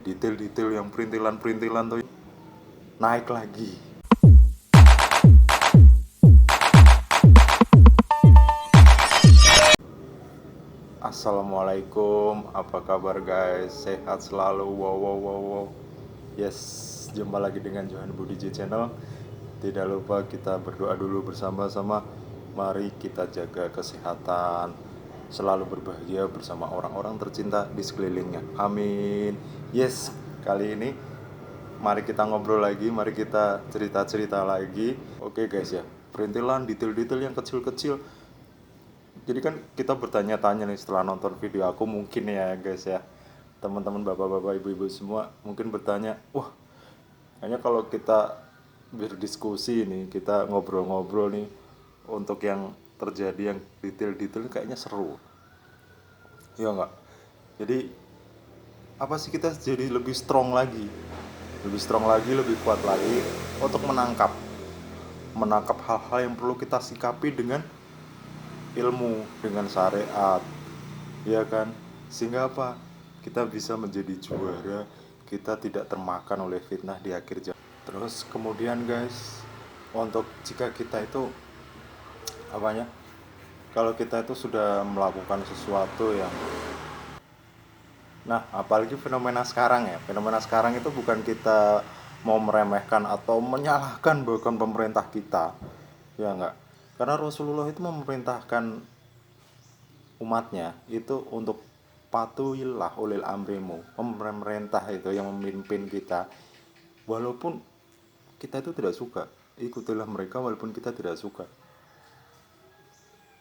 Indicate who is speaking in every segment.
Speaker 1: Detail-detail yang perintilan-perintilan tuh naik lagi. Assalamualaikum, apa kabar guys? Sehat selalu. Wow. Yes, jumpa lagi dengan Johan Budi J Channel. Tidak lupa kita berdoa dulu bersama-sama. Mari kita jaga kesehatan, selalu berbahagia bersama orang-orang tercinta di sekelilingnya. Amin. Yes, kali ini mari kita ngobrol lagi, mari kita cerita-cerita lagi. Oke guys ya, perintilan detail-detail yang kecil-kecil. Jadi kan kita bertanya-tanya nih setelah nonton video aku, mungkin ya guys ya, teman-teman bapak-bapak ibu-ibu semua mungkin bertanya, wah kayaknya kalau kita berdiskusi nih, kita ngobrol-ngobrol nih untuk yang terjadi yang detail-detail kayaknya seru. Iya nggak? Jadi apa sih, kita jadi lebih strong lagi, lebih kuat lagi untuk menangkap hal-hal yang perlu kita sikapi dengan ilmu, dengan syariat, ya kan? Sehingga apa? Kita bisa menjadi juara, kita tidak termakan oleh fitnah di akhir zaman. Terus kemudian guys, untuk jika kita itu apanya? Kalau kita itu sudah melakukan sesuatu yang, nah apalagi fenomena sekarang ya, fenomena sekarang itu bukan kita mau meremehkan atau menyalahkan bahkan pemerintah kita, ya enggak, karena Rasulullah itu memerintahkan umatnya itu untuk patuhilah ulil amrimu, pemerintah itu yang memimpin kita, walaupun kita itu tidak suka, ikutilah mereka walaupun kita tidak suka.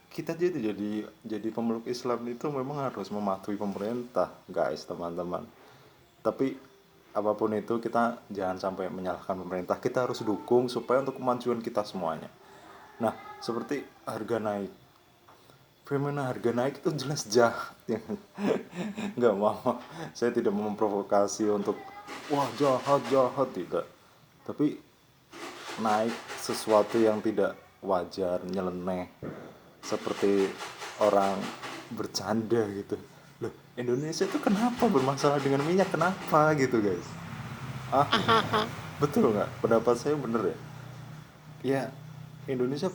Speaker 1: Kita jadi pemeluk Islam itu memang harus mematuhi pemerintah guys, teman-teman. Tapi apapun itu, kita jangan sampai menyalahkan pemerintah, kita harus dukung supaya untuk kemajuan kita semuanya. Nah, seperti harga naik, fenomena harga naik itu jelas jahat ya. Nggak mau, saya tidak mau memprovokasi untuk wah jahat tidak, tapi naik sesuatu yang tidak wajar, nyeleneh, seperti orang bercanda gitu. Loh, Indonesia itu kenapa bermasalah dengan minyak, kenapa gitu guys? Ah, betul nggak? Pendapat saya bener ya? Ya, Indonesia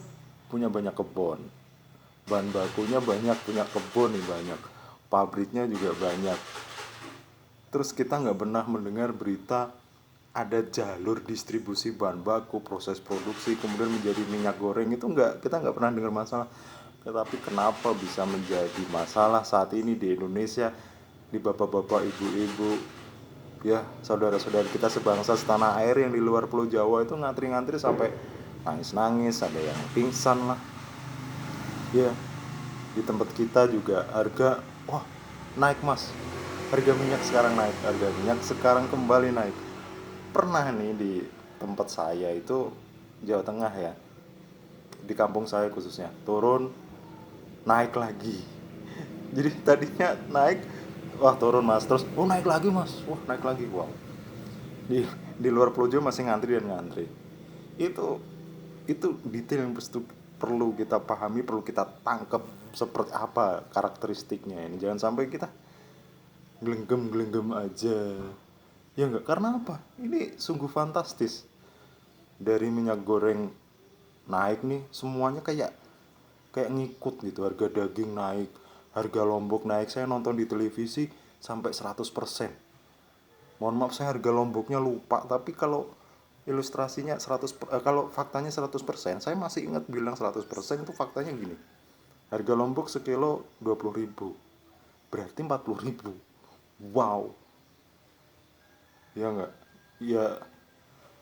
Speaker 1: punya banyak kebun, bahan bakunya banyak, punya kebun nih banyak, pabriknya juga banyak. Terus kita nggak pernah mendengar berita ada jalur distribusi bahan baku, proses produksi, kemudian menjadi minyak goreng, itu nggak, kita nggak pernah dengar masalah. Tetapi kenapa bisa menjadi masalah saat ini di Indonesia, di bapak-bapak, ibu-ibu, ya saudara-saudara kita sebangsa setanah air yang di luar Pulau Jawa itu ngantri-ngantri sampai nangis-nangis, ada yang pingsan lah. Ya, di tempat kita juga harga, wah naik mas, harga minyak sekarang naik, harga minyak sekarang kembali naik. Pernah nih di tempat saya itu, Jawa Tengah ya, di kampung saya khususnya, turun naik lagi. Jadi tadinya naik, wah turun mas, terus oh naik lagi mas, wah naik lagi, wow. Di luar Pulau Jawa masih ngantri dan ngantri. Itu itu detail yang perlu kita pahami, perlu kita tangkap seperti apa karakteristiknya ini. Jangan sampai kita gelenggem aja, ya enggak, karena apa, ini sungguh fantastis. Dari minyak goreng naik nih, semuanya kayak kayak ngikut gitu. Harga daging naik, harga lombok naik, saya nonton di televisi sampai 100%. Mohon maaf, saya harga lomboknya lupa, tapi kalau ilustrasinya 100, kalau faktanya 100%, saya masih ingat bilang 100%, itu faktanya gini. Harga lombok sekilo 20.000, berarti 40.000. Wow. Ya enggak? Ya,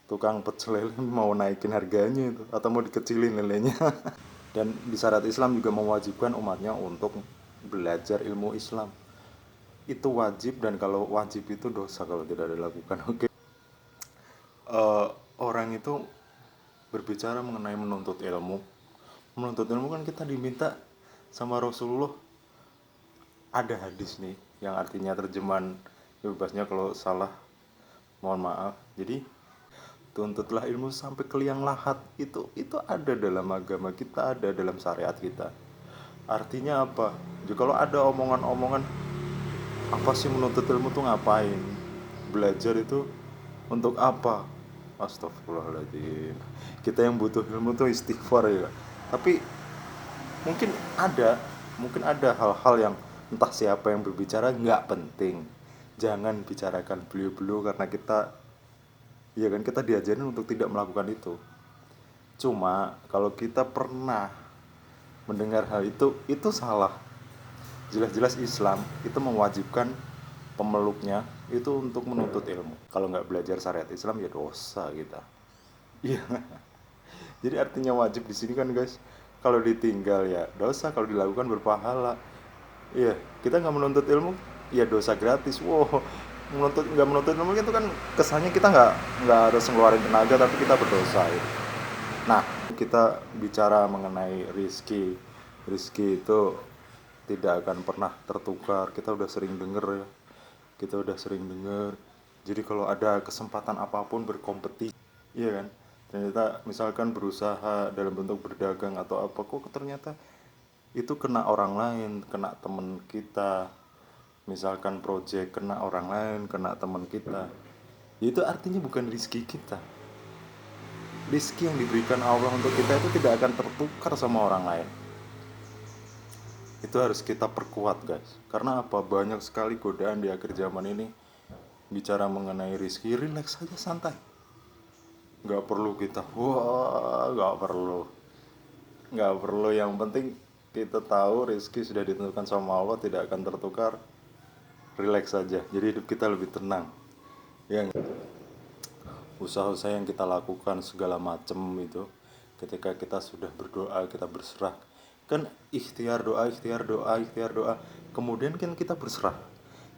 Speaker 1: tukang pecel lele mau naikin harganya itu, atau mau dikecilin lelenya. Dan di syariat Islam juga mewajibkan umatnya untuk belajar ilmu Islam. Itu wajib, dan kalau wajib itu dosa kalau tidak dilakukan. Oke. Orang itu berbicara mengenai menuntut ilmu. Menuntut ilmu kan kita diminta sama Rasulullah. Ada hadis nih yang artinya, terjemahan bebasnya kalau salah mohon maaf. Jadi tuntutlah ilmu sampai ke liang lahat, itu ada dalam agama kita, ada dalam syariat kita. Artinya apa? Jadi kalau ada omongan-omongan apa sih menuntut ilmu tuh ngapain, belajar itu untuk apa? Astagfirullahaladzim. Kita yang butuh ilmu tuh istighfar ya. Tapi mungkin ada mungkin ada hal-hal yang entah siapa yang berbicara nggak penting. Jangan bicarakan beliau-beliau karena kita, ya kan, kita diajarin untuk tidak melakukan itu. Cuma kalau kita pernah mendengar hal itu salah. Jelas-jelas Islam itu mewajibkan pemeluknya itu untuk menuntut ilmu. Kalau nggak belajar syariat Islam ya dosa kita. Iya. Jadi artinya wajib di sini kan guys. Kalau ditinggal ya dosa, kalau dilakukan berpahala. Iya, kita nggak menuntut ilmu ya dosa gratis. Wow, nggak menuntut ilmu itu kan kesannya kita nggak harus ngeluarin tenaga tapi kita berdosa ya. Nah, kita bicara mengenai rizki. Rizki itu tidak akan pernah tertukar. Kita udah sering denger ya. Kita udah sering denger. Jadi kalau ada kesempatan apapun berkompetisi, iya kan? Ternyata misalkan berusaha dalam bentuk berdagang atau apa, kok ternyata itu kena orang lain, kena temen kita. Misalkan project kena orang lain, kena temen kita. Itu artinya bukan rizki kita. Rizki yang diberikan Allah untuk kita itu tidak akan tertukar sama orang lain. Itu harus kita perkuat guys. Karena apa? Banyak sekali godaan di akhir zaman ini. Bicara mengenai rizki, relax saja, santai. Gak perlu kita, gak perlu. Gak perlu, yang penting kita tahu rizki sudah ditentukan sama Allah, tidak akan tertukar. Relax saja, jadi hidup kita lebih tenang. Ya, usaha-usaha yang kita lakukan segala macam itu, ketika kita sudah berdoa, kita berserah, kan ikhtiar doa, kemudian kan kita berserah,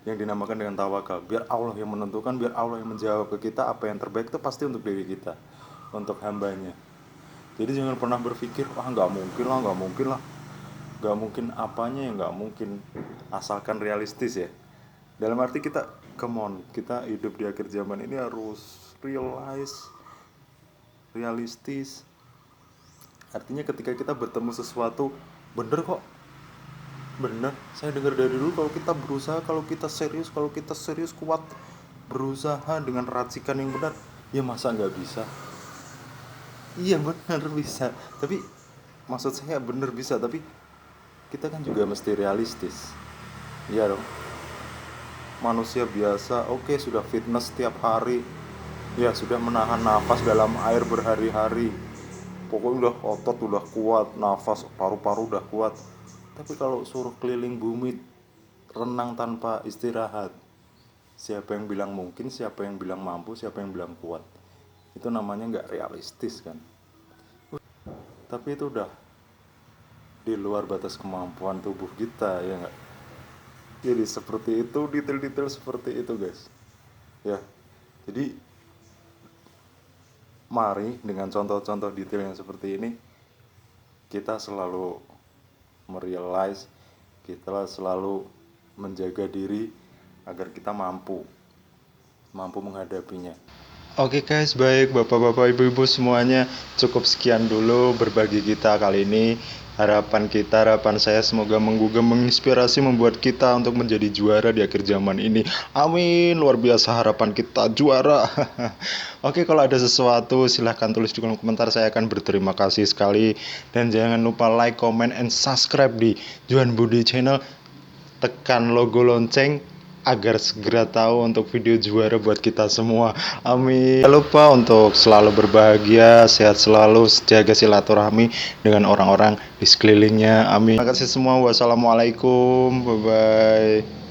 Speaker 1: yang dinamakan dengan tawakal. Biar Allah yang menentukan, biar Allah yang menjawab ke kita apa yang terbaik itu pasti untuk diri kita, untuk hambanya. Jadi jangan pernah berpikir nggak mungkin apanya yang nggak mungkin, asalkan realistis ya. Dalam arti kita, come on, kita hidup di akhir zaman ini harus realistis. Artinya ketika kita bertemu sesuatu, bener kok, bener. Saya dengar dari dulu kalau kita berusaha, kalau kita serius kuat, berusaha dengan racikan yang benar, ya masa nggak bisa? Iya bener bisa. Tapi maksud saya bener bisa, tapi kita kan juga mesti realistis. Iya dong. Manusia biasa, oke, sudah fitness setiap hari, ya sudah menahan nafas dalam air berhari-hari, pokoknya udah otot udah kuat, nafas paru-paru udah kuat. Tapi kalau suruh keliling bumi renang tanpa istirahat, siapa yang bilang mungkin, siapa yang bilang mampu, siapa yang bilang kuat? Itu namanya nggak realistis kan. Tapi itu udah di luar batas kemampuan tubuh kita, ya nggak? Jadi seperti itu, detail-detail seperti itu guys. Ya, jadi mari dengan contoh-contoh detail yang seperti ini, kita selalu merealize, kita selalu menjaga diri agar kita mampu menghadapinya. Oke guys, baik bapak-bapak, ibu-ibu semuanya, cukup sekian dulu berbagi kita kali ini. Harapan saya semoga menggugah, menginspirasi, membuat kita untuk menjadi juara di akhir zaman ini. Amin, luar biasa harapan kita juara. Oke, kalau ada sesuatu silahkan tulis di kolom komentar, saya akan berterima kasih sekali. Dan jangan lupa like, comment, and subscribe di Johan Budi Channel. Tekan logo lonceng agar segera tahu untuk video juara buat kita semua. Amin. Jangan lupa untuk selalu berbahagia, sehat selalu, jaga silaturahmi dengan orang-orang di sekelilingnya. Amin. Terima kasih semua. Wassalamualaikum. Bye bye.